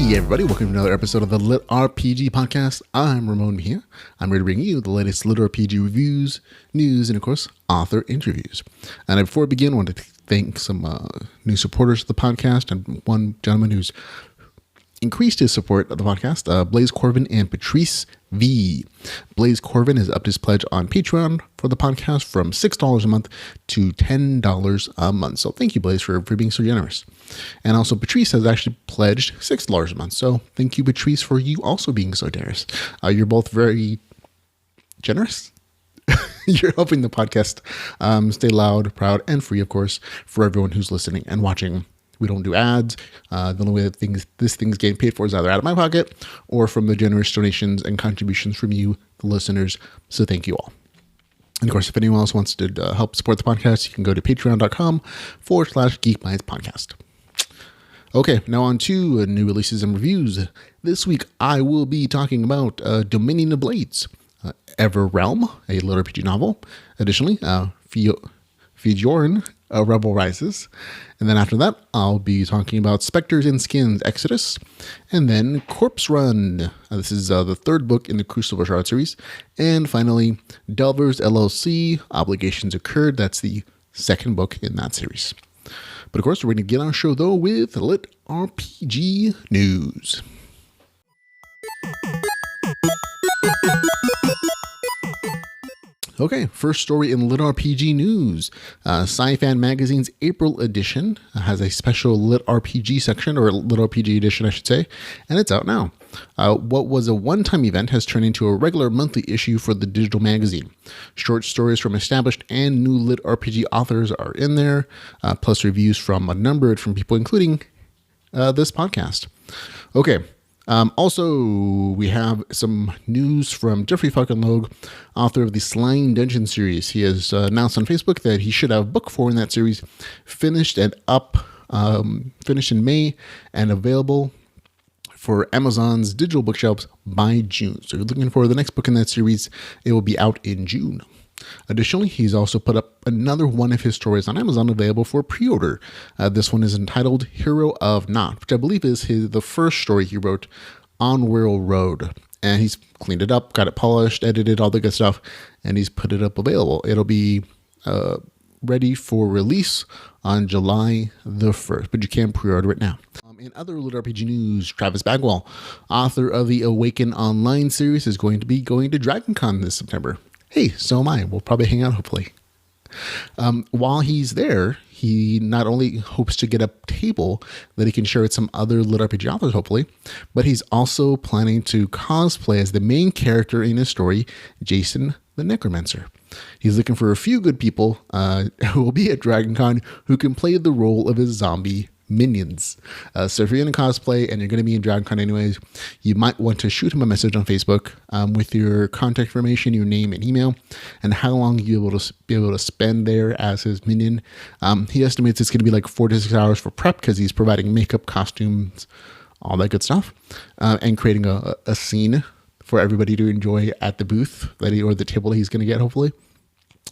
Hey everybody, welcome to another episode of the LitRPG podcast. I'm Ramon Mejia. I'm here to bring you the latest LitRPG reviews, news, and of course, author interviews. And before we begin, I want to thank some new supporters of the podcast and one gentleman who's increased his support of the podcast, Blaze Corvin and Patrice V. Blaze Corvin has upped his pledge on Patreon for the podcast from $6 a month to $10 a month. So thank you, Blaze, for being so generous. And also Patrice has actually pledged $6 a month. So thank you, Patrice, for you also being so generous. You're both very generous. You're helping the podcast stay loud, proud, and free, of course, for everyone who's listening and watching. We don't do ads. The only way that this thing's getting paid for is either out of my pocket or from the generous donations and contributions from you, the listeners. So thank you all. And of course, if anyone else wants to help support the podcast, you can go to patreon.com/geekmindspodcast. Okay, now on to new releases and reviews. This week, I will be talking about Dominion of Blades, EverRealm, a LitRPG novel. Additionally, Fjorgyn, Rebel Rises. And then after that, I'll be talking about Spectres and Skins, Exodus. And then Corpse Run. This is the third book in the Crucible shard series. And finally, Delvers, LLC, Obligations Incurred. That's the second book in that series. But of course, we're going to get on our show, though, with LitRPG news. Okay, first story in LitRPG news. Sci-Fan Magazine's April edition has a special LitRPG section, or LitRPG edition, I should say, and it's out now. What was a one-time event has turned into a regular monthly issue for the digital magazine. Short stories from established and new LitRPG authors are in there, plus reviews from a number of different people, including this podcast. Okay. Also, we have some news from Jeffrey fucking Logue, author of the Slime Dungeon series. He has announced on Facebook that he should have book 4 in that series finished in May and available for Amazon's digital bookshelves by June. So if you're looking for the next book in that series, it will be out in June. Additionally, he's also put up another one of his stories on Amazon available for pre-order. This one is entitled Hero of Not, which I believe is the first story he wrote on Wirral Road. And he's cleaned it up, got it polished, edited, all the good stuff, and he's put it up available. It'll be ready for release on July the 1st, but you can pre-order it now. In other LitRPG news, Travis Bagwell, author of the Awaken Online series, is going to be going to DragonCon this September. Hey, so am I. We'll probably hang out, hopefully. While he's there, he not only hopes to get a table that he can share with some other LitRPG authors, hopefully, but he's also planning to cosplay as the main character in his story, Jason the Necromancer. He's looking for a few good people who will be at DragonCon who can play the role of his zombie minions. So if you're going to cosplay and you're going to be in DragonCon anyways, you might want to shoot him a message on Facebook with your contact information, your name and email, and how long you'll be able to spend there as his minion. He estimates it's going to be like 4 to 6 hours for prep because he's providing makeup, costumes, all that good stuff, and creating a scene for everybody to enjoy at the booth or the table that he's going to get, hopefully.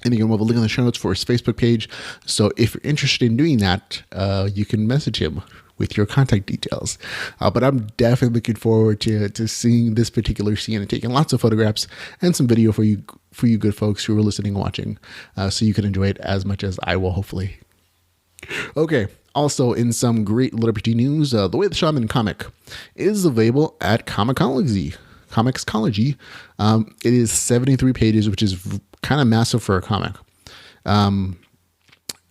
And again, we'll have a link in the show notes for his Facebook page. So if you're interested in doing that, you can message him with your contact details. But I'm definitely looking forward to seeing this particular scene and taking lots of photographs and some video for you good folks who are listening and watching, so you can enjoy it as much as I will, hopefully. Okay. Also, in some great LitRPG news, The Way of the Shaman comic is available at Comixology. It is 73 pages, which is kind of massive for a comic.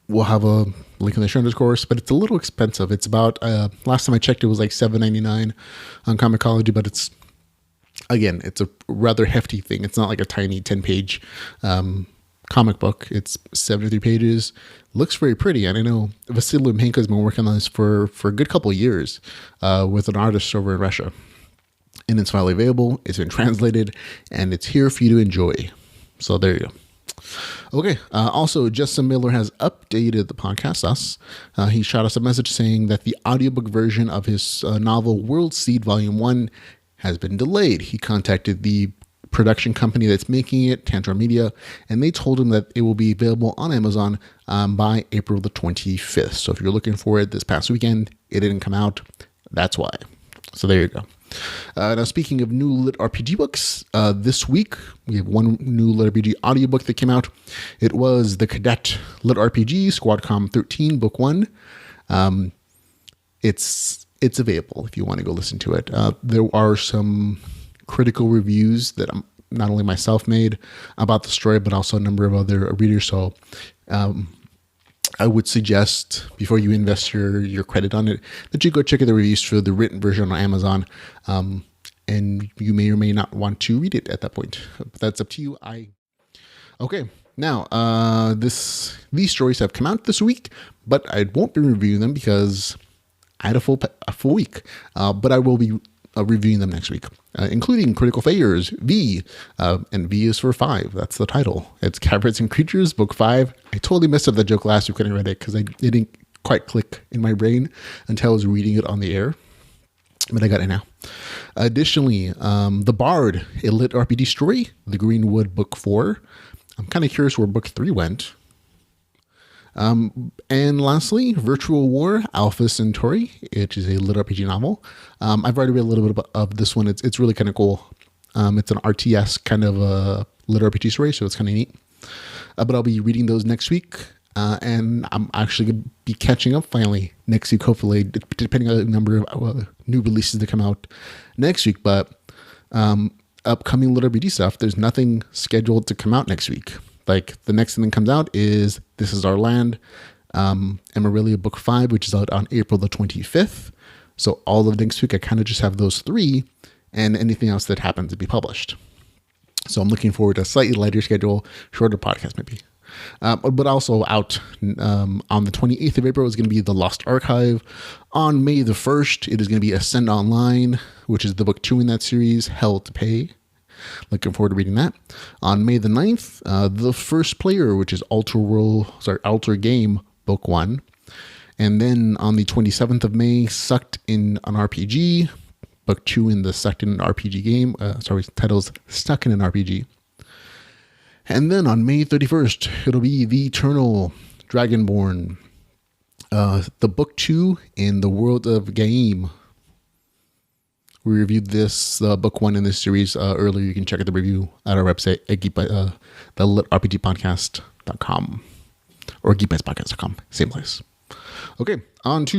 We'll have a link in the show notes, of course, but it's a little expensive. It's about, last time I checked, it was like $7.99 on Comixology, but it's a rather hefty thing. It's not like a tiny 10-page comic book. It's 73 pages. Looks very pretty. And I know Vasily Lomhenko has been working on this for a good couple of years with an artist over in Russia. And it's finally available. It's been translated, and it's here for you to enjoy. So there you go. Okay. Also, Justin Miller has updated the podcast, us. He shot us a message saying that the audiobook version of his novel World Seed Volume 1 has been delayed. He contacted the production company that's making it, Tantrum Media, and they told him that it will be available on Amazon by April the 25th. So if you're looking for it this past weekend, it didn't come out. That's why. So there you go. Now, speaking of new lit RPG books, this week we have one new lit RPG audiobook that came out. It was The Cadet Lit RPG Squadcom 13 Book 1. It's available if you want to go listen to it. There are some critical reviews that not only myself made about the story, but also a number of other readers. So I would suggest, before you invest your credit on it, that you go check out the reviews for the written version on Amazon. And you may or may not want to read it at that point. But that's up to you. Okay. Now, these stories have come out this week, but I won't be reviewing them because I had a full week. But I will be reviewing them next week, including Critical Failures, V, and V is for 5. That's the title. It's Caverns and Creatures, Book 5. I totally messed up that joke last week when I read it because it didn't quite click in my brain until I was reading it on the air, but I got it now. Additionally, The Bard, a lit RPG story, The Greenwood, Book 4. I'm kind of curious where Book 3 went. And lastly, Virtual War, Alpha Centauri, which is a lit RPG novel. I've already read a little bit of this one. It's really kind of cool. It's an RTS kind of a lit RPG story, so it's kind of neat. But I'll be reading those next week. And I'm actually going to be catching up finally next week, hopefully, depending on the number of new releases that come out next week. But upcoming lit RPG stuff, there's nothing scheduled to come out next week. Like, the next thing that comes out is This Is Our Land, Emerelia Book 5, which is out on April the 25th. So all of next week, I kind of just have those 3 and anything else that happens to be published. So I'm looking forward to a slightly lighter schedule, shorter podcast maybe. But also out on the 28th of April is going to be The Lost Archive. On May the 1st, it is going to be Ascend Online, which is the book 2 in that series, Hell to Pay. Looking forward to reading that. On May the 9th, The First Player, which is Alter Game, Book 1. And then on the 27th of May, Sucked in an RPG, Book 2 in the Sucked in an RPG game. Title's Stuck in an RPG. And then on May 31st, it'll be The Eternal Dragonborn, the Book 2 in the World of Game. We reviewed this book 1 in this series earlier. You can check out the review at our website at the LitRPGpodcast.com or geekbitespodcast.com. Same place. Okay, on to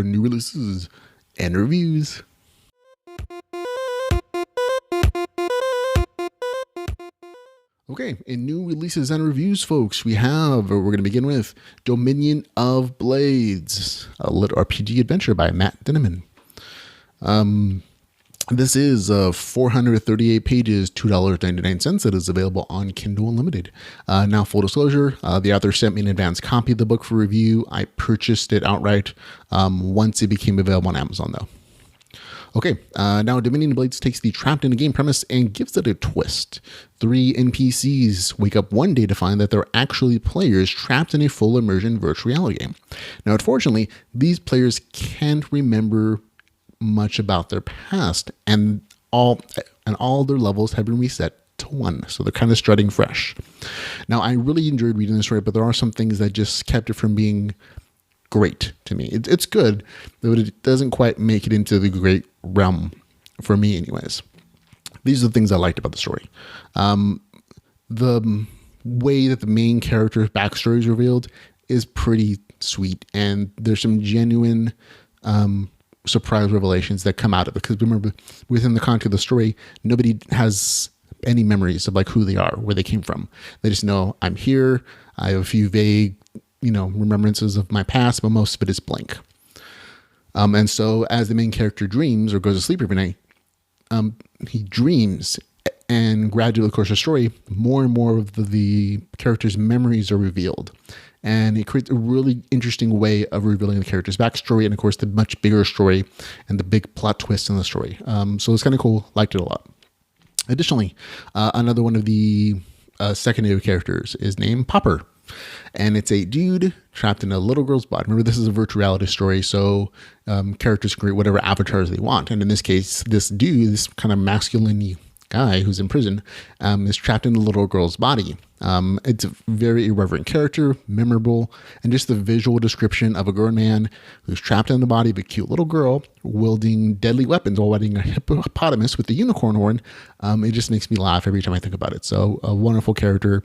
new releases and reviews. Okay, in new releases and reviews, folks, we're going to begin with Dominion of Blades, a lit RPG adventure by Matt Dinneman. This is 438 pages, $2.99. It is available on Kindle Unlimited. Now, full disclosure, the author sent me an advance copy of the book for review. I purchased it outright once it became available on Amazon, though. Okay, now Dominion of Blades takes the trapped in a game premise and gives it a twist. 3 NPCs wake up one day to find that they're actually players trapped in a full immersion virtual reality game. Now, unfortunately, these players can't remember much about their past, and all their levels have been reset to 1, so they're kind of starting fresh. Now, I really enjoyed reading this story, but there are some things that just kept it from being great to me. It's good, but it doesn't quite make it into the great realm for me anyways. These are the things I liked about the story. The way that the main character's backstory is revealed is pretty sweet, and there's some genuine surprise revelations that come out of it, because remember, within the context of the story, nobody has any memories of like who they are, where they came from. They just know, I'm here, I have a few vague remembrances of my past, but most of it is blank. And so as the main character dreams or goes to sleep every night, he dreams, and gradually, of course, the story, more and more of the character's memories are revealed. And it creates a really interesting way of revealing the character's backstory and, of course, the much bigger story and the big plot twist in the story. So it's kind of cool. Liked it a lot. Additionally, another one of the secondary characters is named Popper. And it's a dude trapped in a little girl's body. Remember, this is a virtual reality story, so characters create whatever avatars they want. And in this case, this dude, this kind of masculine guy who's in prison is trapped in a little girl's body. It's a very irreverent character, memorable, and just the visual description of a grown man who's trapped in the body of a cute little girl wielding deadly weapons while riding a hippopotamus with a unicorn horn. It just makes me laugh every time I think about it. So a wonderful character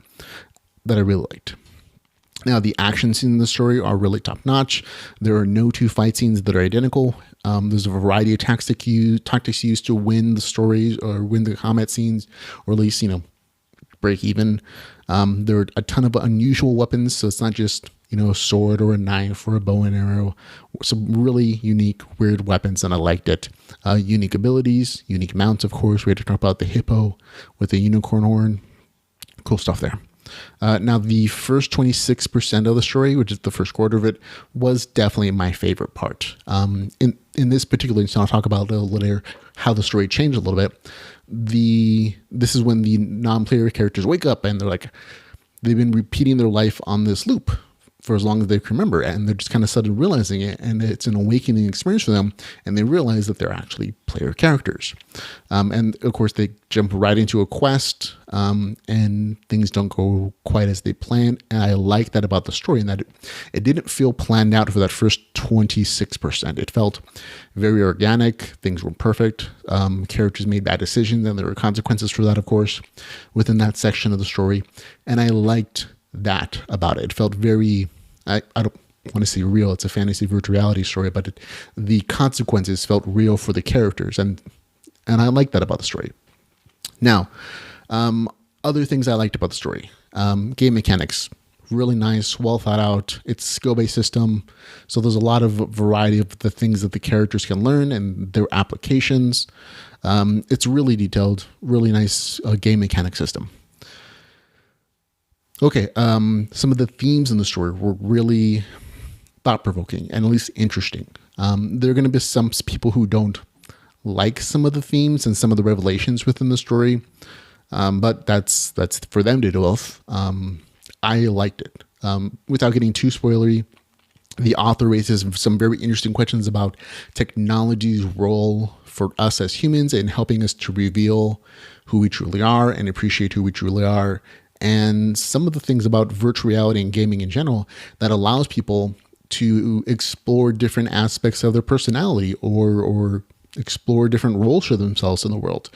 that I really liked. Now, the action scenes in the story are really top notch. There are no two fight scenes that are identical. There's a variety of tactics used to win the stories or win the combat scenes, or at least, break even. There are a ton of unusual weapons, so it's not just, a sword or a knife or a bow and arrow. Some really unique, weird weapons, and I liked it. Unique abilities, unique mounts, of course. We had to talk about the hippo with the unicorn horn. Cool stuff there. Now, the first 26% of the story, which is the first quarter of it, was definitely my favorite part. In this particular instance, I'll talk about a little later how the story changed a little bit. This is when the non-player characters wake up and they've been repeating their life on this loop for as long as they can remember, and they're just kind of suddenly realizing it, and it's an awakening experience for them, and they realize that they're actually player characters. And of course, they jump right into a quest, and things don't go quite as they planned. And I like that about the story, in that it didn't feel planned out for that first 26%. It felt very organic. Things were perfect. Characters made bad decisions, and there were consequences for that, of course, within that section of the story. And I liked that about it. It felt very, I don't want to say real. It's a fantasy virtual reality story, but the consequences felt real for the characters. And I like that about the story. Now, other things I liked about the story. Game mechanics, really nice, well thought out. It's a skill-based system. So there's a lot of variety of the things that the characters can learn and their applications. It's really detailed, really nice game mechanic system. Okay, some of the themes in the story were really thought-provoking and at least interesting. There are going to be some people who don't like some of the themes and some of the revelations within the story, but that's for them to deal with. I liked it. Without getting too spoilery, the author raises some very interesting questions about technology's role for us as humans in helping us to reveal who we truly are and appreciate who we truly are, and some of the things about virtual reality and gaming in general that allows people to explore different aspects of their personality or explore different roles for themselves in the world.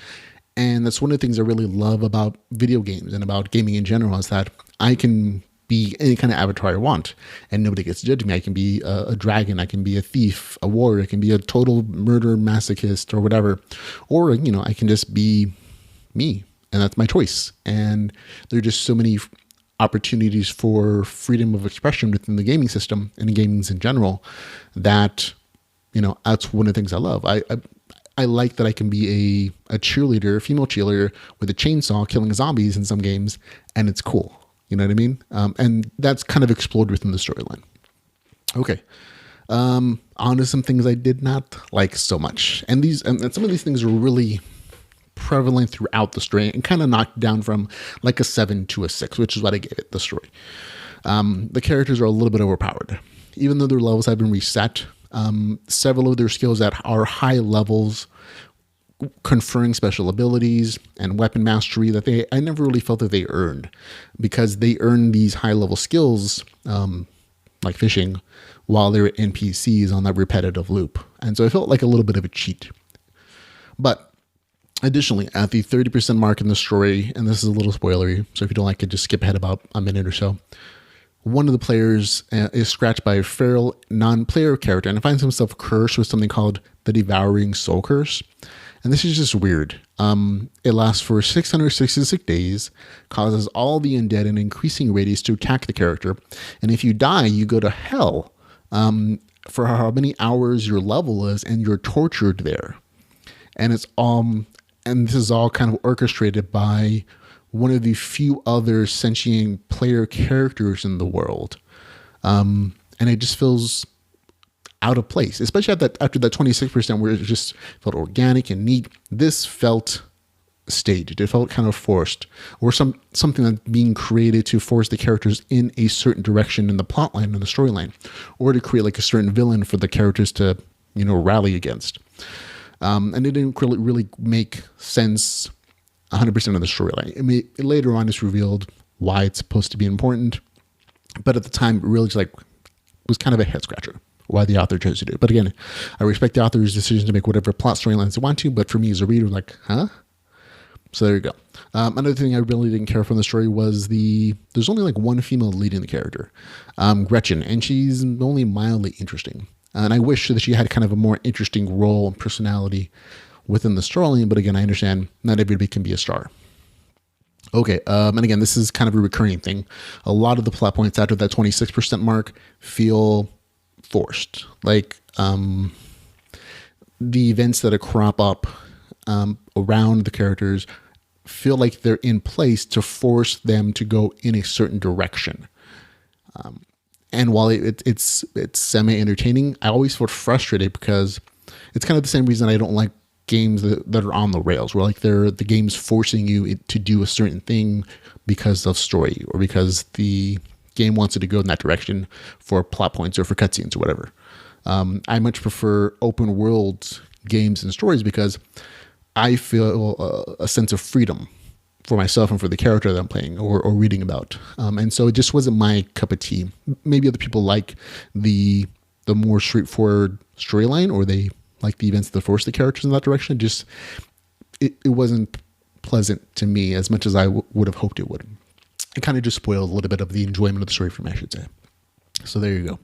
And that's one of the things I really love about video games and about gaming in general, is that I can be any kind of avatar I want and nobody gets to judge me. I can be a dragon, I can be a thief, a warrior, I can be a total murder masochist or whatever. Or, I can just be me. And that's my choice. And there are just so many opportunities for freedom of expression within the gaming system and gamings in general that, that's one of the things I love. I like that I can be a cheerleader, a female cheerleader with a chainsaw killing zombies in some games, and it's cool. You know what I mean? And that's kind of explored within the storyline. Okay. On to some things I did not like so much. And some of these things are really prevalent throughout the story and kind of knocked down from like a 7 to a 6, which is what I gave it, the story. The characters are a little bit overpowered. Even though their levels have been reset, several of their skills that are high levels, conferring special abilities and weapon mastery that I never really felt that they earned, because they earned these high level skills, like fishing, while they were NPCs on that repetitive loop. And so I felt like a little bit of a cheat. But additionally, at the 30% mark in the story, and this is a little spoilery, so if you don't like it, just skip ahead about a minute or so. One of the players is scratched by a feral non-player character and finds himself cursed with something called the Devouring Soul Curse. And this is just weird. It lasts for 666 days, causes all the undead in increasing radius to attack the character. And if you die, you go to hell for how many hours your level is, and you're tortured there. And this is all kind of orchestrated by one of the few other sentient player characters in the world. And it just feels out of place, especially after that 26% where it just felt organic and neat. This felt staged. It felt kind of forced, or something that's being created to force the characters in a certain direction in the plotline and the storyline, or to create like a certain villain for the characters to, rally against. And it didn't really make sense 100% of the storyline. I mean, later on it's revealed why it's supposed to be important, but at the time it really just like was kind of a head scratcher why the author chose to do it. But again, I respect the author's decision to make whatever plot storylines they want to, but for me as a reader, like, huh? So there you go. Another thing I really didn't care from the story was there's only like one female leading the character, Gretchen, and she's only mildly interesting. And I wish that she had kind of a more interesting role and personality within the storyline, but again, I understand not everybody can be a star. Okay, and again, this is kind of a recurring thing. A lot of the plot points after that 26% mark feel forced. Like the events that crop up around the characters feel like they're in place to force them to go in a certain direction. And while it's semi-entertaining, I always feel frustrated because it's kind of the same reason I don't like games that are on the rails, where like the game's forcing you to do a certain thing because of story or because the game wants it to go in that direction for plot points or for cutscenes or whatever. I much prefer open world games and stories because I feel a sense of freedom for myself and for the character that I'm playing or reading about. And so it just wasn't my cup of tea. Maybe other people like the more straightforward storyline, or they like the events that force the characters in that direction. Just it wasn't pleasant to me as much as I would have hoped it would. It kind of just spoiled a little bit of the enjoyment of the story for me, I should say. So there you go.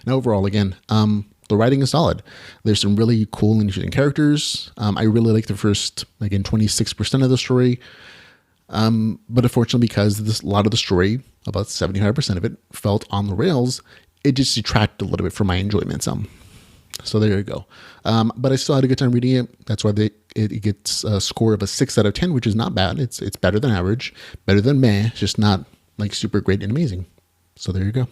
Now overall, again, the writing is solid. There's some really cool and interesting characters. I really like the first, again, 26% of the story. But unfortunately, because a lot of the story, about 75% of it, felt on the rails, it just detracted a little bit from my enjoyment some. So there you go. But I still had a good time reading it. That's why it gets a score of a 6 out of 10, which is not bad. It's better than average, better than meh, it's just not like super great and amazing. So there you go.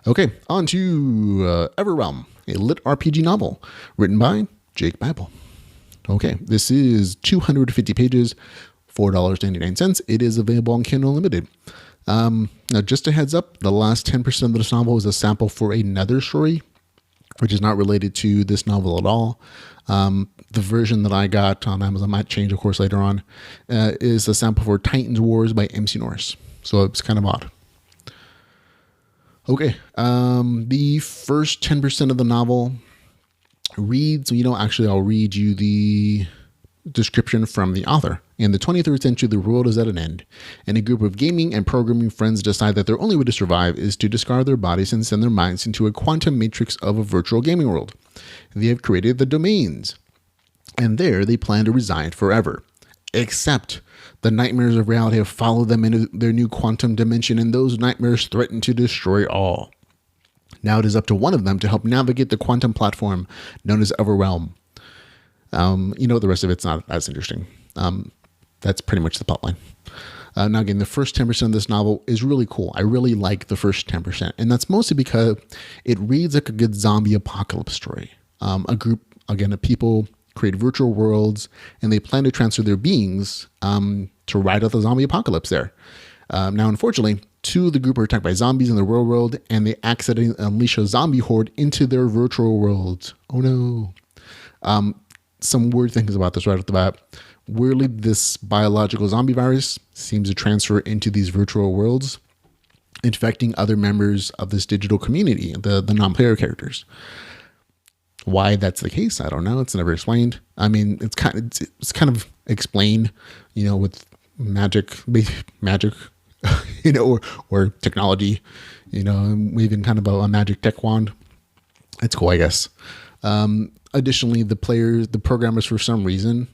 Okay, on to EverRealm, a LitRPG novel written by Jake Bible. Okay, this is 250 pages, $4.99. It is available on Kindle Unlimited. Now, just a heads up, the last 10% of this novel is a sample for another story, which is not related to this novel at all. The version that I got on Amazon, might change, of course, later on, is a sample for Titans Wars by MC Norris. So it's kind of odd. Okay, the first 10% of the novel reads, actually, I'll read you the description from the author. In the 23rd century, the world is at an end, and a group of gaming and programming friends decide that their only way to survive is to discard their bodies and send their minds into a quantum matrix of a virtual gaming world. They have created the domains, and there they plan to reside forever. Except the nightmares of reality have followed them into their new quantum dimension, and those nightmares threaten to destroy all. Now it is up to one of them to help navigate the quantum platform known as EverRealm. The rest of it's not as interesting. That's pretty much the plotline. Now, again, the first 10% of this novel is really cool. I really like the first 10%. And that's mostly because it reads like a good zombie apocalypse story. A group, again, of people create virtual worlds, and they plan to transfer their beings to ride out the zombie apocalypse there. Now, unfortunately, two of the group are attacked by zombies in the real world, and they accidentally unleash a zombie horde into their virtual worlds. Oh, no. Some weird things about this right off the bat. Weirdly, this biological zombie virus seems to transfer into these virtual worlds, infecting other members of this digital community, the non-player characters. Why that's the case, I don't know. It's never explained. I mean, it's kind of explained, with magic, or technology, waving kind of a magic tech wand. It's cool, I guess. Additionally, the programmers, for some reason,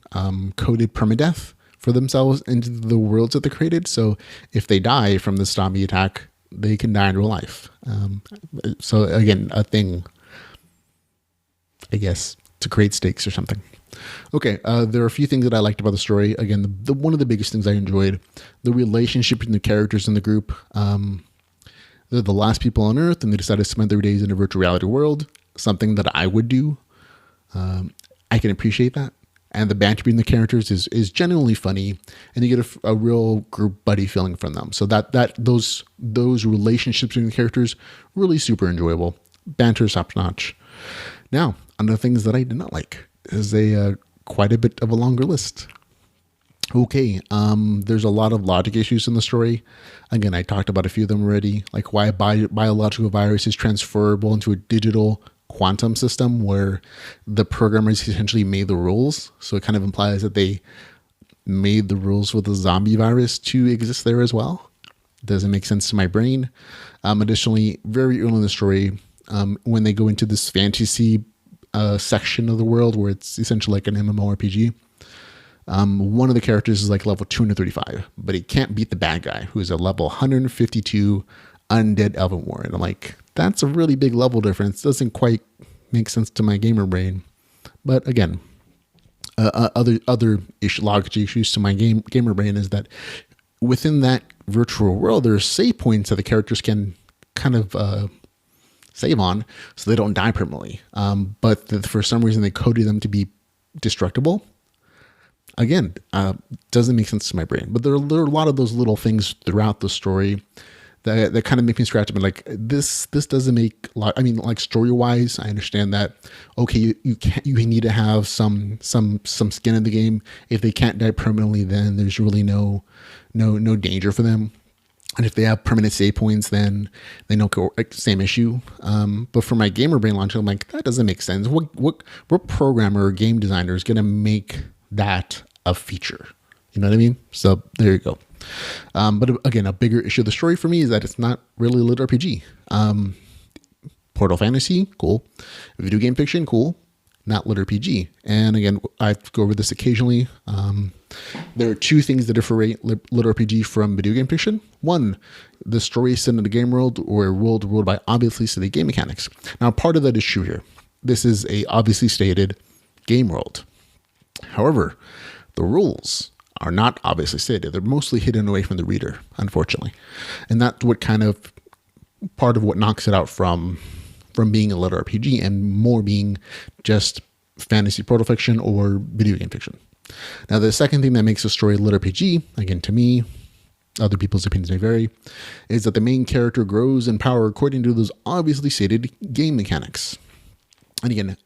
coded permadeath for themselves into the worlds that they created. So if they die from the zombie attack, they can die in real life. So again, a thing, I guess, to create stakes or something. Okay, there are a few things that I liked about the story. Again, one of the biggest things I enjoyed, the relationship between the characters in the group. They're the last people on Earth, and they decided to spend their days in a virtual reality world, something that I would do. I can appreciate that. And the banter between the characters is genuinely funny, and you get a real group buddy feeling from them. So those relationships between the characters, really super enjoyable. Banter is top notch. Now, on the things that I did not like is quite a bit of a longer list. Okay, there's a lot of logic issues in the story. Again, I talked about a few of them already, like why a biological virus is transferable into a digital quantum system where the programmers essentially made the rules. So it kind of implies that they made the rules for the zombie virus to exist there as well. Doesn't make sense to my brain. Additionally, very early in the story, when they go into this fantasy section of the world where it's essentially like an MMORPG, one of the characters is like level 235, but he can't beat the bad guy who is a level 152 undead elven warrior. I'm like, that's a really big level difference. Doesn't quite make sense to my gamer brain. But again, other logic issues to my gamer brain is that within that virtual world, there are save points that the characters can kind of save on so they don't die permanently. But for some reason, they coded them to be destructible. Again, doesn't make sense to my brain. But there are a lot of those little things throughout the story that kind of make me scratch up and like, this doesn't make a lot. I mean, like story wise, I understand that. Okay, you need to have some skin in the game. If they can't die permanently, then there's really no danger for them. And if they have permanent save points, then they don't go like, same issue. But for my gamer brain launcher, I'm like, that doesn't make sense. What programmer or game designer is going to make that a feature? You know what I mean? So there you go. But again, a bigger issue of the story for me is that it's not really a LitRPG. Portal fantasy, cool. Video game fiction, cool. Not LitRPG. And again, I go over this occasionally. There are two things that differentiate LitRPG from video game fiction. One, the story is set in a game world or a world ruled by obviously stated game mechanics. Now, part of that is true here. This is a obviously stated game world. However, the rules are not obviously stated. They're mostly hidden away from the reader, unfortunately. And that's what kind of part of what knocks it out from being a LitRPG and more being just fantasy portal fiction or video game fiction. Now, the second thing that makes a story LitRPG, again, to me, other people's opinions may vary, is that the main character grows in power according to those obviously stated game mechanics. And again,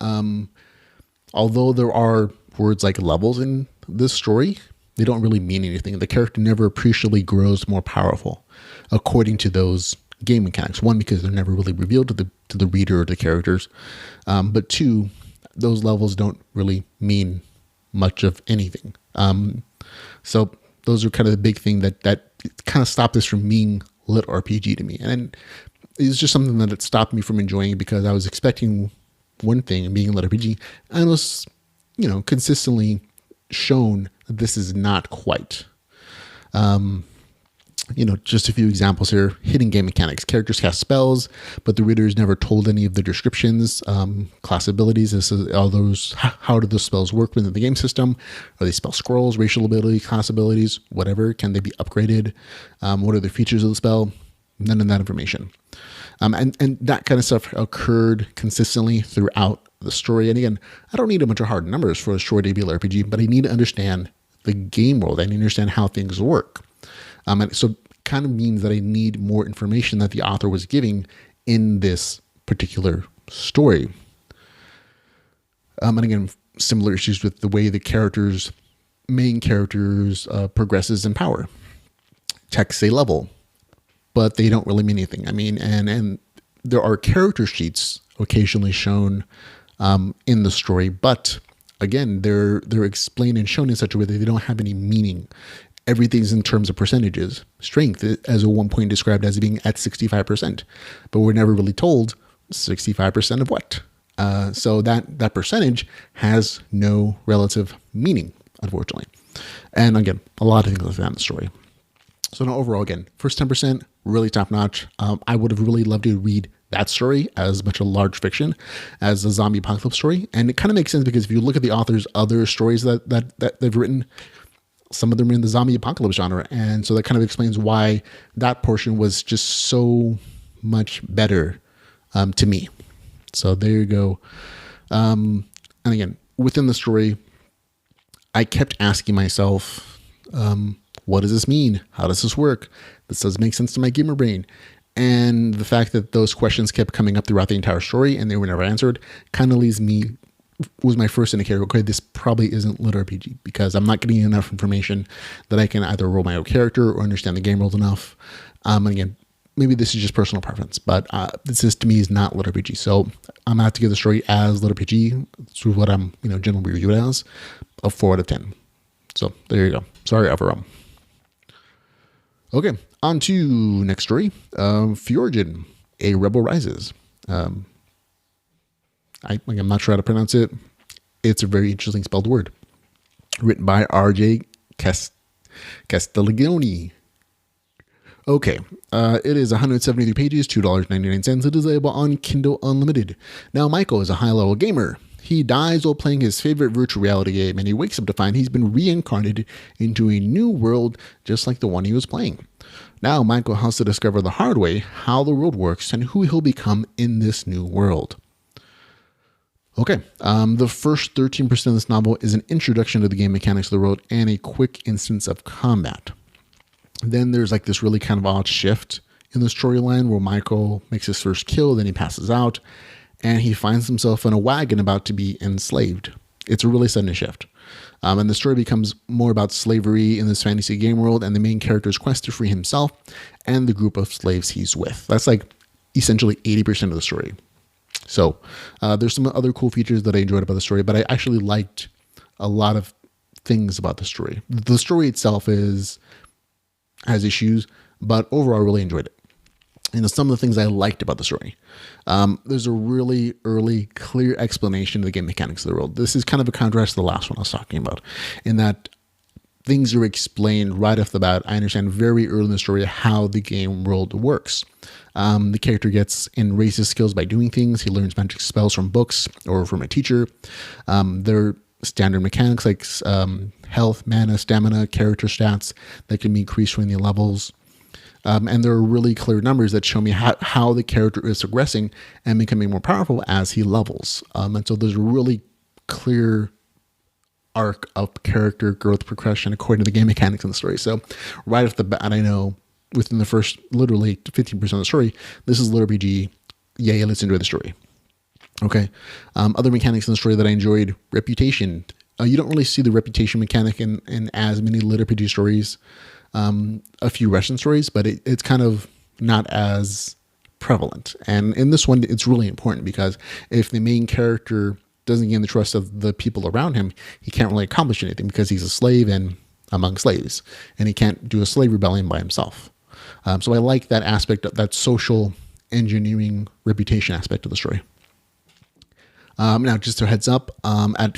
although there are words like levels in this story, they don't really mean anything. The character never appreciably grows more powerful according to those game mechanics. One, because they're never really revealed to the reader or the characters. But two, those levels don't really mean much of anything. So those are kind of the big thing that kind of stopped this from being LitRPG to me. And it's just something that it stopped me from enjoying because I was expecting one thing and being LitRPG, and was, consistently shown that this is not quite. Just a few examples here. Hidden game mechanics. Characters cast spells, but the reader is never told any of the descriptions, class abilities. How do those spells work within the game system? Are they spell scrolls, racial ability, class abilities, whatever? Can they be upgraded? What are the features of the spell? None of that information. And that kind of stuff occurred consistently throughout the story. And again, I don't need a bunch of hard numbers for a short debut RPG, but I need to understand the game world. I need to understand how things work. And so kind of means that I need more information that the author was giving in this particular story. And again, similar issues with the way the main characters progresses in power. Texts say level, but they don't really mean anything. I mean, and there are character sheets occasionally shown in the story, but again, they're explained and shown in such a way that they don't have any meaning. Everything's in terms of percentages. Strength, as at one point described as being at 65%, but we're never really told 65% of what. So that percentage has no relative meaning, unfortunately. And again, a lot of things like that in the story. So now overall, again, first 10%, really top notch. I would have really loved to read that story as much a large fiction as a zombie apocalypse story. And it kind of makes sense because if you look at the author's other stories that they've written, some of them are in the zombie apocalypse genre. And so that kind of explains why that portion was just so much better to me. So there you go. And again, within the story, I kept asking myself, what does this mean? How does this work? This doesn't make sense to my gamer brain. And the fact that those questions kept coming up throughout the entire story and they were never answered kind of leaves me was my first indicator. Okay, this probably isn't LitRPG because I'm not getting enough information that I can either roll my own character or understand the game rules enough. And again, maybe this is just personal preference, but this is, to me, is not LitRPG. So I'm gonna have to give the story as LitRPG. It's what I'm generally reviewed as, a 4 out of 10. So there you go. Sorry, EverRealm. Okay, on to next story. Fjorgyn, A Rebel Rises. I'm not sure how to pronounce it. It's a very interesting spelled word. Written by R.J. Castiglione. Okay, it is 173 pages, $2.99. It is available on Kindle Unlimited. Now, Michael is a high-level gamer. He dies while playing his favorite virtual reality game, and he wakes up to find he's been reincarnated into a new world just like the one he was playing. Now, Michael has to discover the hard way how the world works and who he'll become in this new world. Okay, the first 13% of this novel is an introduction to the game mechanics of the world and a quick instance of combat. Then there's like this really kind of odd shift in the storyline where Michael makes his first kill, then he passes out, and he finds himself in a wagon about to be enslaved. It's a really sudden shift. And the story becomes more about slavery in this fantasy game world and the main character's quest to free himself and the group of slaves he's with. That's like essentially 80% of the story. So there's some other cool features that I enjoyed about the story, but I actually liked a lot of things about the story. The story itself has issues, but overall I really enjoyed it. Some of the things I liked about the story. There's a really early, clear explanation of the game mechanics of the world. This is kind of a contrast to the last one I was talking about, in that things are explained right off the bat. I understand very early in the story how the game world works. The character gets and raises skills by doing things. He learns magic spells from books or from a teacher. There are standard mechanics like health, mana, stamina, character stats that can be increased during the levels. And there are really clear numbers that show me how the character is progressing and becoming more powerful as he levels. And so there's a really clear arc of character growth progression according to the game mechanics in the story. So right off the bat, I know within the first literally 15% of the story, this is LitRPG. Yay, let's enjoy the story. Okay. Other mechanics in the story that I enjoyed: reputation. You don't really see the reputation mechanic in as many LitRPG stories. A few Russian stories, but it's kind of not as prevalent. And in this one, it's really important because if the main character doesn't gain the trust of the people around him, he can't really accomplish anything because he's a slave and among slaves, and he can't do a slave rebellion by himself. So I like that aspect, of that social engineering reputation aspect of the story. Now, just a heads up, at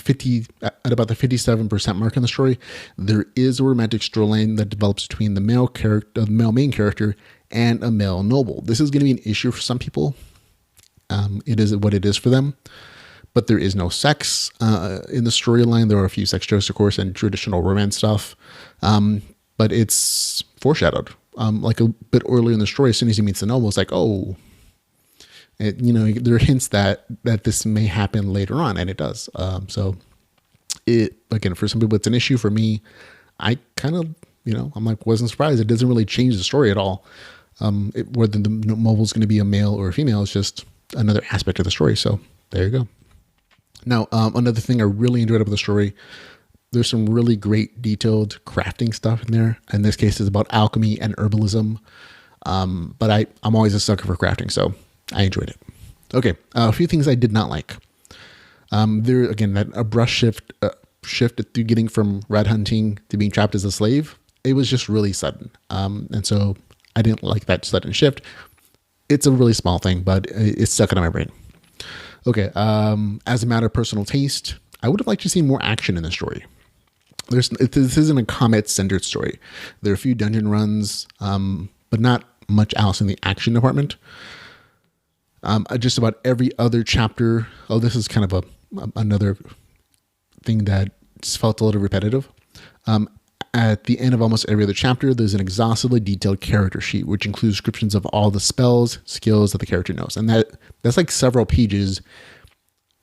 about the 57% mark in the story, there is a romantic storyline that develops between the male main character and a male noble. This is going to be an issue for some people. It is what it is for them, but there is no sex in the storyline. There are a few sex jokes, of course, and traditional romance stuff, but it's foreshadowed. Like a bit earlier in the story, as soon as he meets the noble, it's like, oh. There are hints that this may happen later on, and it does. So again, for some people, it's an issue. For me, I kind of, wasn't surprised. It doesn't really change the story at all. Whether the noble is going to be a male or a female is just another aspect of the story. So there you go. Now, another thing I really enjoyed about the story, there's some really great detailed crafting stuff in there. In this case, it's about alchemy and herbalism. But I'm always a sucker for crafting, so I enjoyed it. Okay, a few things I did not like. There again, that abrupt shift through getting from red hunting to being trapped as a slave. It was just really sudden, and so I didn't like that sudden shift. It's a really small thing, but it's stuck in my brain. Okay, as a matter of personal taste, I would have liked to see more action in the story. This isn't a combat-centered story. There are a few dungeon runs, but not much else in the action department. Just about every other chapter. Oh, this is kind of another thing that just felt a little repetitive. At the end of almost every other chapter, there's an exhaustively detailed character sheet, which includes descriptions of all the spells, skills that the character knows. And that's like several pages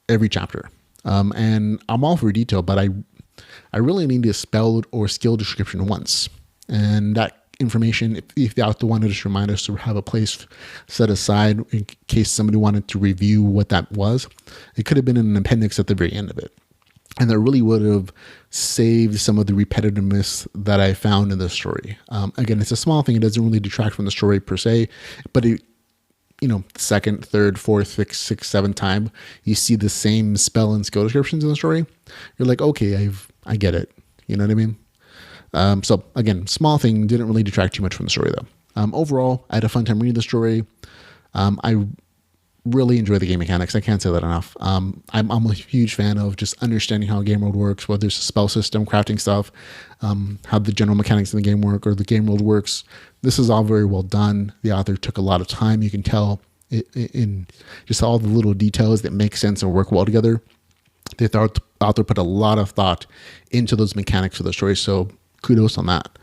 every chapter. And I'm all for detail, but I really need a spell or skill description once. And that information. If the author wanted to remind us to have a place set aside in case somebody wanted to review what that was, it could have been in an appendix at the very end of it. And that really would have saved some of the repetitiveness that I found in the story. Again, it's a small thing. It doesn't really detract from the story per se, but it, second, third, fourth, fifth, sixth, seventh time, you see the same spell and skill descriptions in the story. You're like, okay, I get it. You know what I mean? So again, small thing, didn't really detract too much from the story though. Overall, I had a fun time reading the story. I really enjoy the game mechanics. I can't say that enough. I'm a huge fan of just understanding how a game world works, whether it's a spell system, crafting stuff, how the general mechanics in the game work or the game world works. This is all very well done. The author took a lot of time. You can tell in just all the little details that make sense and work well together. The author put a lot of thought into those mechanics of the story. So kudos on that.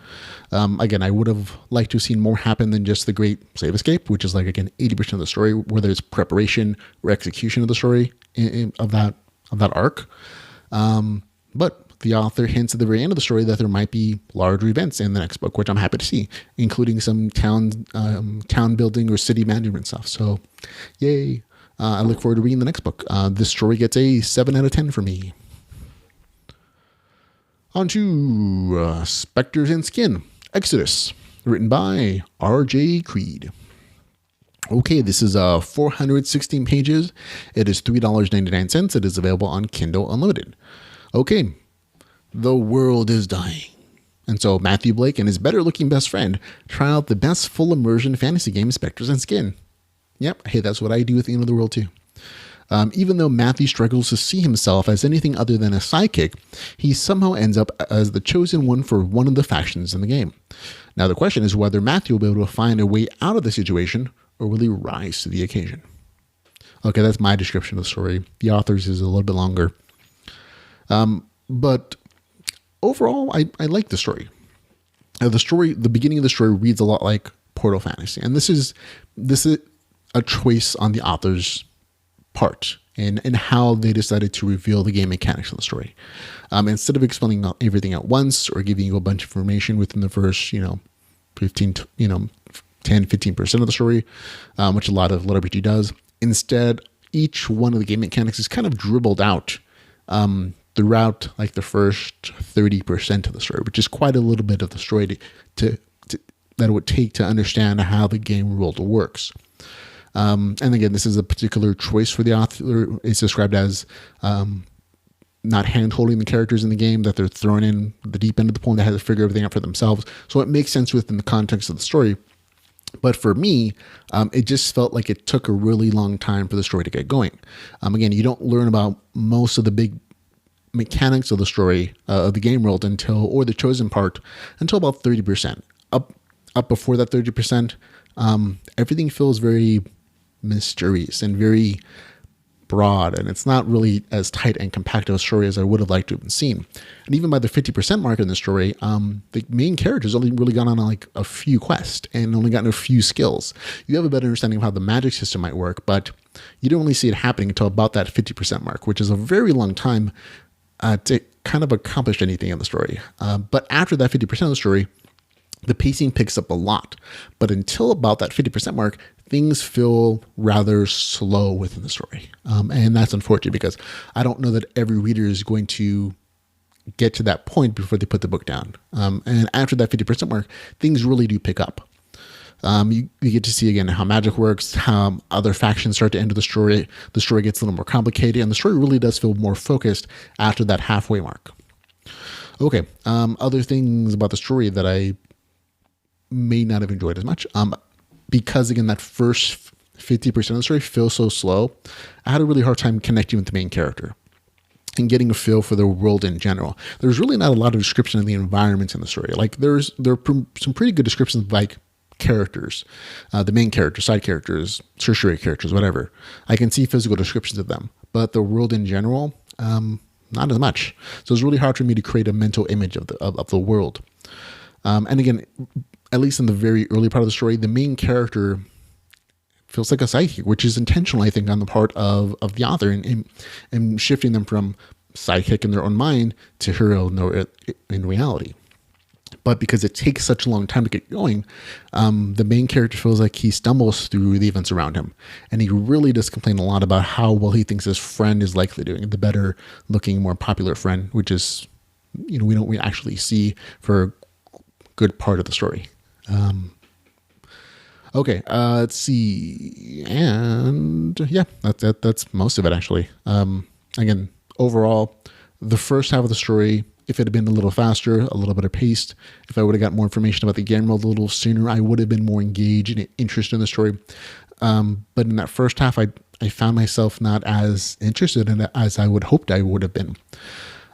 Again, I would have liked to have seen more happen than just the great save escape, which is 80% of the story, whether it's preparation or execution of the story of that arc. But the author hints at the very end of the story that there might be larger events in the next book, which I'm happy to see, including some town building or city management stuff. So yay. I look forward to reading the next book. This story gets a 7 out of 10 for me. On to Spectres and Skin, Exodus, written by R.J. Creed. Okay, this is 416 pages. It is $3.99. It is available on Kindle Unlimited. Okay, the world is dying. And so Matthew Blake and his better-looking best friend try out the best full-immersion fantasy game, Spectres and Skin. Yep, hey, that's what I do at the end of the world too. Even though Matthew struggles to see himself as anything other than a sidekick, he somehow ends up as the chosen one for one of the factions in the game. Now the question is whether Matthew will be able to find a way out of the situation, or will he rise to the occasion? Okay, that's my description of the story. The author's is a little bit longer. But overall, I like the story. The beginning of the story reads a lot like Portal Fantasy. And this is a choice on the author's part and how they decided to reveal the game mechanics of the story. Instead of explaining everything at once or giving you a bunch of information within the first, 10, 15% of the story, which a lot of LitRPG does. Instead, each one of the game mechanics is kind of dribbled out throughout the first 30% of the story, which is quite a little bit of the story that it would take to understand how the game world works. And again, this is a particular choice for the author. It's described as not hand-holding the characters in the game, that they're thrown in the deep end of the pool and they have to figure everything out for themselves. So it makes sense within the context of the story. But for me, it just felt like it took a really long time for the story to get going. Again, you don't learn about most of the big mechanics of the story of the game world or the chosen part until about 30%. Up before that 30%, everything feels very mysterious and very broad, and it's not really as tight and compact of a story as I would have liked to have seen. And even by the 50% mark in the story, the main character's only really gone on a few quests and only gotten a few skills. You have a better understanding of how the magic system might work, but you don't really see it happening until about that 50% mark, which is a very long time to kind of accomplish anything in the story. But after that 50% of the story, the pacing picks up a lot. But until about that 50% mark, things feel rather slow within the story. And that's unfortunate because I don't know that every reader is going to get to that point before they put the book down. And after that 50% mark, things really do pick up. You get to see again how magic works, how other factions start to enter the story. The story gets a little more complicated, and the story really does feel more focused after that halfway mark. Okay, other things about the story that I may not have enjoyed as much. Because again, that first 50% of the story feels so slow, I had a really hard time connecting with the main character and getting a feel for the world in general. There's really not a lot of description of the environments in the story. There are some pretty good descriptions of characters, the main characters, side characters, tertiary characters, whatever. I can see physical descriptions of them, but the world in general, not as much. So it's really hard for me to create a mental image of the world. And again, at least in the very early part of the story, the main character feels like a sidekick, which is intentional, I think, on the part of the author and shifting them from sidekick in their own mind to hero in reality. But because it takes such a long time to get going, the main character feels like he stumbles through the events around him. And he really does complain a lot about how well he thinks his friend is likely doing, the better looking, more popular friend, which is, we actually see for a good part of the story. Okay, let's see. And yeah, that's most of it, actually. Again, overall, the first half of the story, if it had been a little faster, a little better paced, if I would have got more information about the game world a little sooner, I would have been more engaged and interested in the story. But in that first half, I found myself not as interested in it as I would hoped I would have been.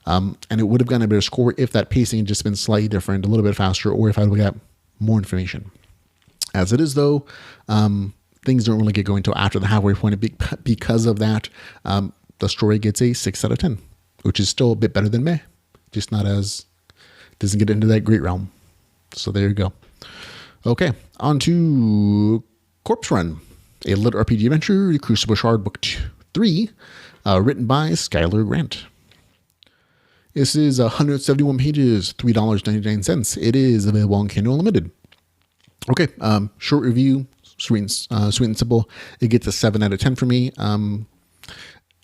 And it would have gotten a better score if that pacing had just been slightly different, a little bit faster, or if I would have got more information. As it is, though, things don't really get going until after the halfway point. Because of that, the story gets a 6 out of 10, which is still a bit better than meh. Just not as, doesn't get into that great realm. So there you go. Okay, on to Corpse Run, a LitRPG adventure, Crucible Shard Book 3, written by Skylar Grant. This is 171 pages, $3.99. It is available on Kindle Unlimited. Okay, short review, sweet and simple. It gets a 7 out of 10 for me.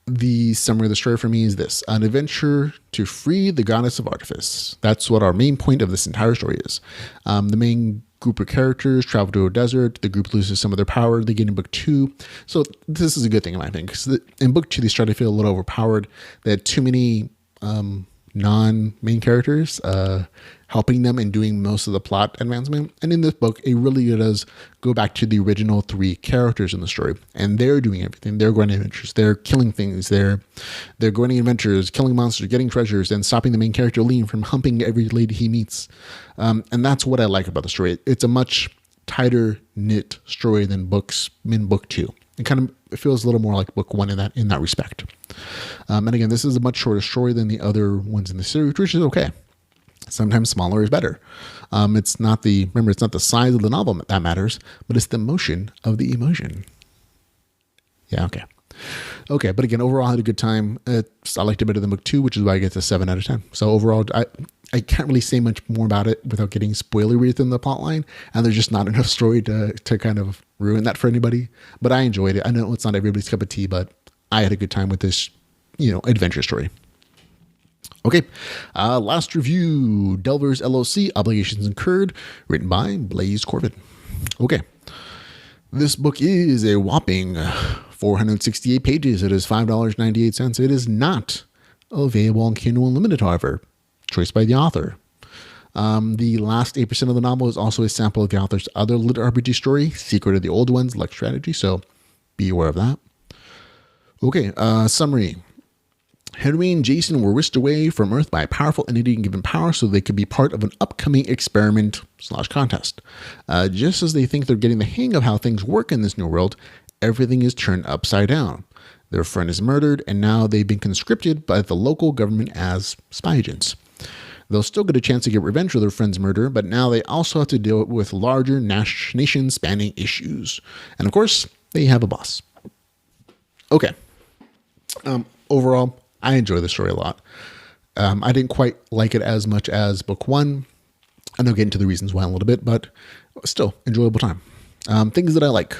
The summary of the story for me is this: an adventure to free the goddess of artifice. That's what our main point of this entire story is. The main group of characters travel to a desert. The group loses some of their power. They get in book 2. So this is a good thing in my opinion, because in book 2, they start to feel a little overpowered. They had too many non-main characters helping them and doing most of the plot advancement. And in this book, it really does go back to the original 3 characters in the story, and they're doing everything. They're going on adventures, they're killing things, they're going on adventures, killing monsters, getting treasures, and stopping the main character Liam from humping every lady he meets. And that's what I like about the story. It's a much tighter knit story than book 2. It feels a little more like book 1 in that respect. And again, this is a much shorter story than the other ones in the series, which is okay. Sometimes smaller is better. It's not the size of the novel that matters, but it's the motion of the emotion. Yeah, okay. Okay, but again, overall I had a good time. I liked it better than book 2, which is why I get a 7 out of 10. So overall, I can't really say much more about it without getting spoilery within the plot line, and there's just not enough story to kind of ruin that for anybody. But I enjoyed it. I know it's not everybody's cup of tea, but I had a good time with this, adventure story. Okay, last review, Delvers LLC, Obligations Incurred, written by Blaze Corbin. Okay, this book is a whopping 468 pages. It is $5.98. It is not available on Kindle Unlimited, however. Choice by the author. The last 8% of the novel is also a sample of the author's other LitRPG story, Secret of the Old Ones, Luck Strategy, so be aware of that. Okay, summary. Henry and Jason were whisked away from Earth by a powerful entity and given power so they could be part of an upcoming experiment/contest. Just as they think they're getting the hang of how things work in this new world, everything is turned upside down. Their friend is murdered, and now they've been conscripted by the local government as spy agents. They'll still get a chance to get revenge for their friend's murder, but now they also have to deal with larger nation-spanning issues. And of course, they have a boss. Okay. Overall, I enjoy the story a lot. I didn't quite like it as much as book 1. And I'll get into the reasons why in a little bit, but still, enjoyable time. Things that I like.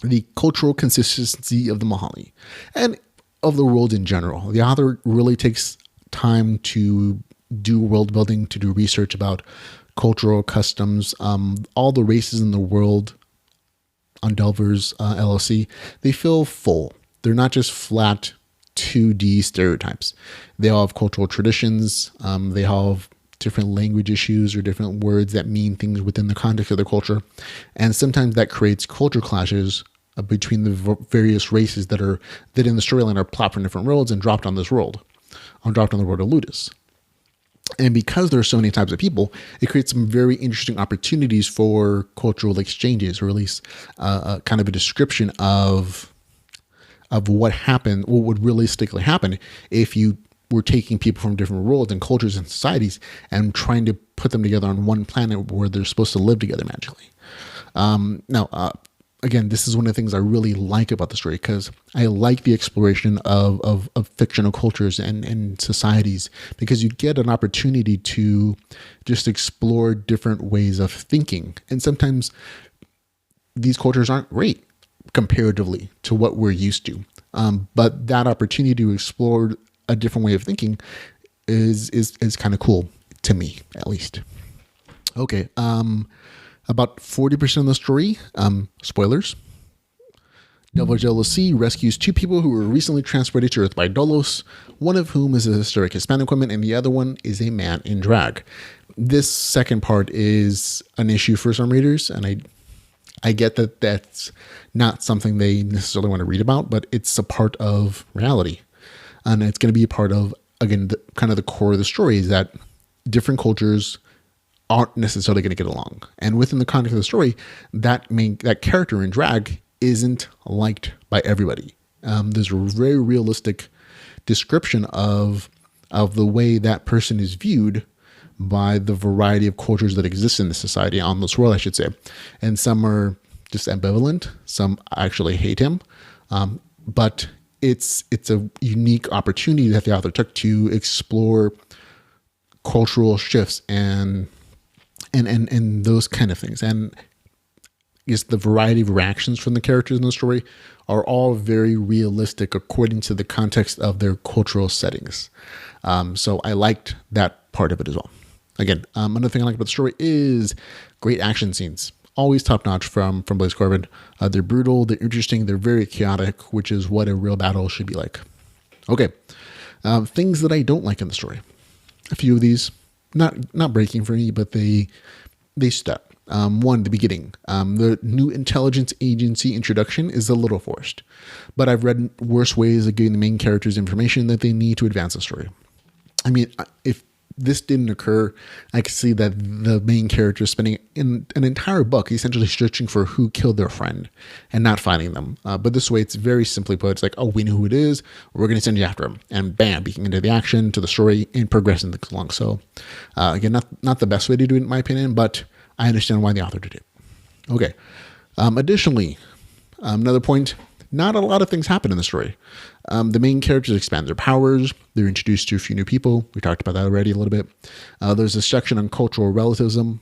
The cultural consistency of the Mahali and of the world in general. The author really takes time to do world building, to do research about cultural customs, all the races in the world on Delvers LLC. They feel full. They're not just flat 2D stereotypes. They all have cultural traditions. They all have different language issues or different words that mean things within the context of their culture. And sometimes that creates culture clashes between the various races that in the storyline are plopped from different worlds and dropped on this world, dropped on the world of Ludus. And because there are so many types of people, it creates some very interesting opportunities for cultural exchanges, or at least kind of a description of what happened, what would realistically happen if you were taking people from different worlds and cultures and societies and trying to put them together on one planet where they're supposed to live together magically. Now, again, this is one of the things I really like about the story, because I like the exploration of fictional cultures and societies, because you get an opportunity to just explore different ways of thinking. And sometimes these cultures aren't great comparatively to what we're used to. But that opportunity to explore a different way of thinking is kind of cool to me, at least. Okay. About 40% of the story, spoilers. Delver's LLC rescues two people who were recently transported to Earth by Dolos, one of whom is a historic Hispanic woman and the other one is a man in drag. This second part is an issue for some readers, and I get that that's not something they necessarily want to read about, but it's a part of reality. And it's going to be a part of, again, kind of the core of the story, is that different cultures aren't necessarily going to get along. And within the context of the story, that character in drag isn't liked by everybody. There's a very realistic description of the way that person is viewed by the variety of cultures that exist in the society, on this world, I should say. And some are just ambivalent. Some actually hate him. But it's a unique opportunity that the author took to explore cultural shifts and those kind of things. And yes, the variety of reactions from the characters in the story are all very realistic according to the context of their cultural settings. So I liked that part of it as well. Again, another thing I like about the story is great action scenes. Always top notch from Blaze Corbin. They're brutal, they're interesting, they're very chaotic, which is what a real battle should be like. Okay, things that I don't like in the story. A few of these, not breaking for me, but they stuck. One, the beginning. The new intelligence agency introduction is a little forced, but I've read worse ways of giving the main characters information that they need to advance the story. I mean, if this didn't occur, I could see that the main character is spending an entire book essentially searching for who killed their friend and not finding them. But this way, it's very simply put. It's like, oh, we know who it is. We're going to send you after him. And bam, you can get into the action, to the story, and progressing things along. So again, not the best way to do it in my opinion, but I understand why the author did it. Okay. Additionally, another point, not a lot of things happen in the story. The main characters expand their powers. They're introduced to a few new people. We talked about that already a little bit. There's a section on cultural relativism.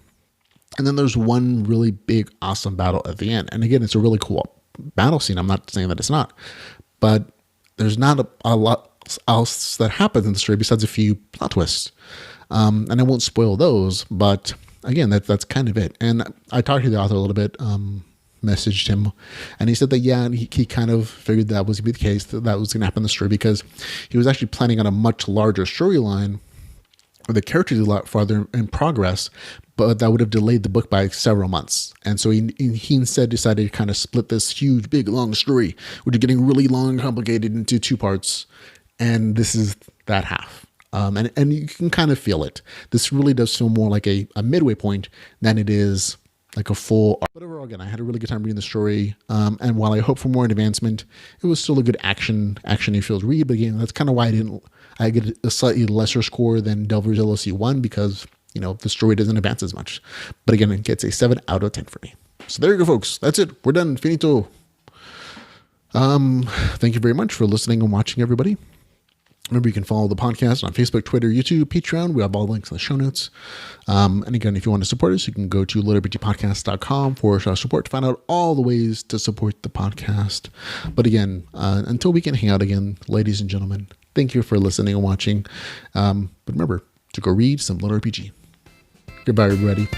And then there's one really big, awesome battle at the end. And again, it's a really cool battle scene. I'm not saying that it's not. But there's not a lot else that happens in the story besides a few plot twists. And I won't spoil those, but again, that's kind of it. And I talked to the author a little bit, messaged him, and he said that, yeah, he kind of figured that was going to be the case, that was going to happen in the story, because he was actually planning on a much larger storyline where the characters are a lot farther in progress, but that would have delayed the book by several months. And so he instead decided to kind of split this huge, big, long story, which is getting really long and complicated, into two parts. And this is that half. And you can kind of feel it. This really does feel more like a midway point than it is like a full arc. But overall, again, I had a really good time reading the story. And while I hope for more advancement, it was still a good action-y filled read. But again, that's kind of why I get a slightly lesser score than Delver's LLC 1, because, you know, the story doesn't advance as much. But again, it gets a 7 out of 10 for me. So there you go, folks. That's it. We're done. Finito. Thank you very much for listening and watching, everybody. Remember, you can follow the podcast on Facebook, Twitter, YouTube, Patreon. We have all the links in the show notes. And again, if you want to support us, you can go to LitRPGpodcast.com/support to find out all the ways to support the podcast. But again, until we can hang out again, ladies and gentlemen, thank you for listening and watching. But remember to go read some LitRPG. Goodbye, everybody.